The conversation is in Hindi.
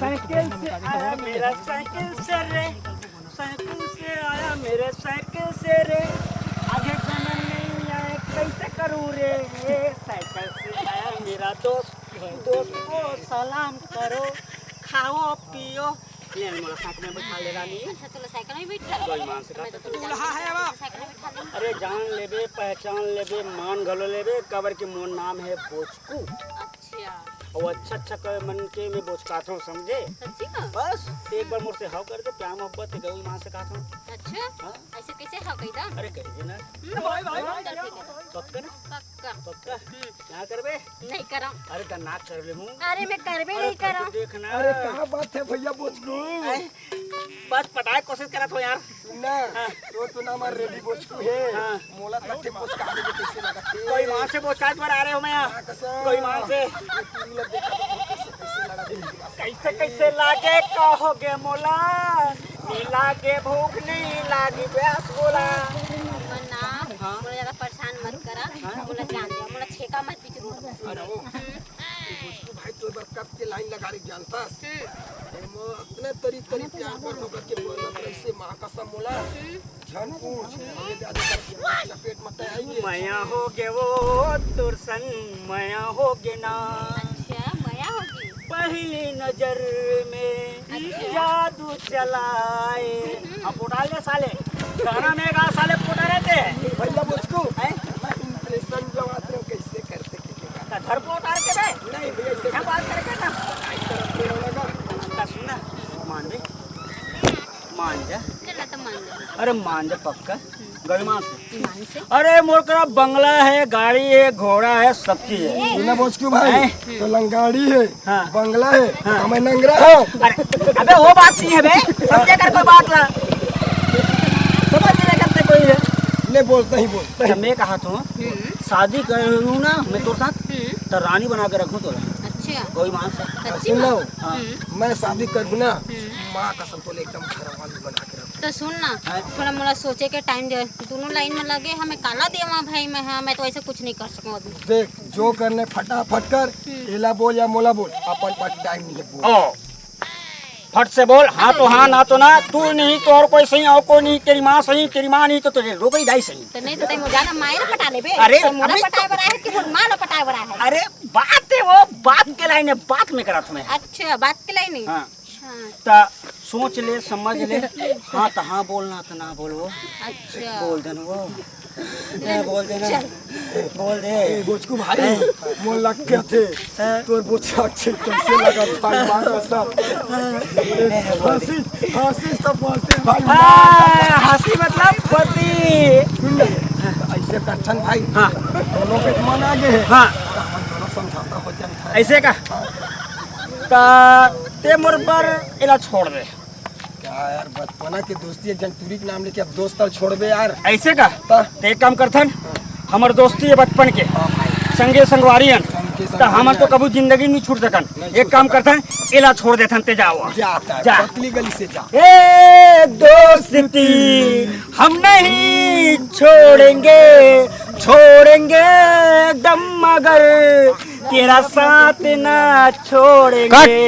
साइकिल से आया मेरा साइकिल से रे, साइकिल से आया मेरे साइकिल से रे, आगे जाना नहीं आए कैसे करूँ रे, साइकिल से आया मेरा दोस्त, दोस्त को सलाम करो, खाओ पियो। ले मोला साइकिल में बैठा ले रानी। अच्छा तो साइकिल में बैठ कोई मान से मैं तो दुल्हा है बा साइकिल में बैठा ले। अरे जान लेबे, पहचान लेबे, मान घलो लेबे, कबर के मोर नाम है बोचकू। अच्छा और अच्छा कर मन के में बोचकाता हूँ, समझे? सच्ची का? बस एक बार मुझसे हाव कर दे, प्यार मोहब्बत है गई मां से कहता हूँ। अच्छा ऐसे कैसे हाव कइदा? अरे कह दे ना। चल ठीक है पक्का ना? पक्का पक्का क्या करबे? नहीं करो। अरे गन्ना कर ले मुंह। अरे मैं करबे नहीं करो। देखना। अरे कहाँ बात है भैया बोचकू? बस पटाए कोशिश करत हो यार। सुनना तो ना हमार रेडी बोचकू है। मोला तक बोचका आगे कैसे लगा थे? कोई मां से बोचकाट पर आ रहे हो मैं यहाँ। कोई मां से कैसे कैसे लागे कहोगे मोला, नी लागे भूख नहीं लागी प्यास बोला। ना मोला ज्यादा परेशान मत करा, मोला जान दे, मोला छेका मत बीच रोड पे। अरे वो बोचकू भाई तो बार कब के लाइन लगा रही जानतास? मो इतने तरी प्यार कर होकर के बोलना कैसे मां कसम मोला झन पूछ ये ज्यादा करके लपेट मत आइए। माया हो गे वो तुरसन माया हो गे ना। अच्छा माया होगी पहली नजर में जादू चलाए। अब उठाल ले साले, गाना में गा साले पुटा रहते हैं। भैया बोचकू इंप्रेशन जो आते कैसे करते क्या घर को उतार के दे। नहीं भैया क्या बात करके ना आई तरफ पे लगा सुनना, मान दे, मान जा। चल तो मान ले। अरे मान जा पक्का गलमा से। मान से अरे मोर का बंगला है, गाड़ी है, घोड़ा है, सब चीज है। सुना बोचकू भाई तो लंगाड़ी है, हाँ। बंगला है, हमें नंगरा है। अरे अबे वो बात नहीं है बे, समझे कर कोई बात ला, समझ नहीं करते कोई है। ले बोलता ही बोलता मैं कहा तो शादी करूँ ना मैं तोर साथ, तो रानी बना के रखूँ तोरा। अच्छा कोई मान से सच्ची सुन लो हाँ। मैं शादी कर दूँ ना माँ कसम तो एकदम घर वाली बना के रख। तो सुन ना थोड़ा मोला सोचे के टाइम दे, दोनों लाइन में लगे हमें काला देवा भाई मैं। हाँ मैं तो ऐसे कुछ नहीं कर सकूँ अभी। देख जो करने फटाफट कर, एला बोल या मोला बोल, अपन पास टाइम नहीं है बोल। ओ फट से बोल, हाँ तो हाँ, ना तो ना। तू नहीं तो और कोई सही, और कोई नहीं, तेरी माँ सही, तेरी माँ नहीं तो तुझे रोक ही दाई सही। तो नहीं तो तैमो ज्यादा मायरा पटा ले बे। अरे, मोला अभी पटाए बरा है कि मोर माँ ला पटाए बरा है? अरे बात है वो, बात के लाइन है, बात में करा तुम्हें। अच्छा बात के लाइन नहीं। हाँ अच्छा तो सोच ले, समझ ले, हाँ तो हाँ बोलना तो ना बोल वो अच्छा बोल देना वो बोल देना, बोल दे। ए बोचकू भाई मोल लग के थे तोर बोचा अच्छे कैसे लगा भाई माँ कसम। हंसी हंसी सब हंसी भाई हंसी मतलब पति। सुन ले ऐसे करछन भाई हाँ दोनों के मन आगे है। हाँ हम दोनों समझौता हो जाए ऐसे का ते मोर पर इला छोड़ दे। क्या यार बचपना के दोस्ती है, जंतुरी के नाम लेके अब दोस्त छोड़ बे यार। ऐसे का ते एक काम करथन, हमर दोस्ती है बचपन के संगे संगवारियन, तो हम तो कभी जिंदगी नहीं छूट सकन। एक काम करथन, इला छोड़ देथन ते जाओ जाता जा। है पतली गली से जा। ए दोस्ती हम नहीं छोड़ेंगे, छोड़ेंगे दम मगर तेरा साथ ना छोड़ेंगे।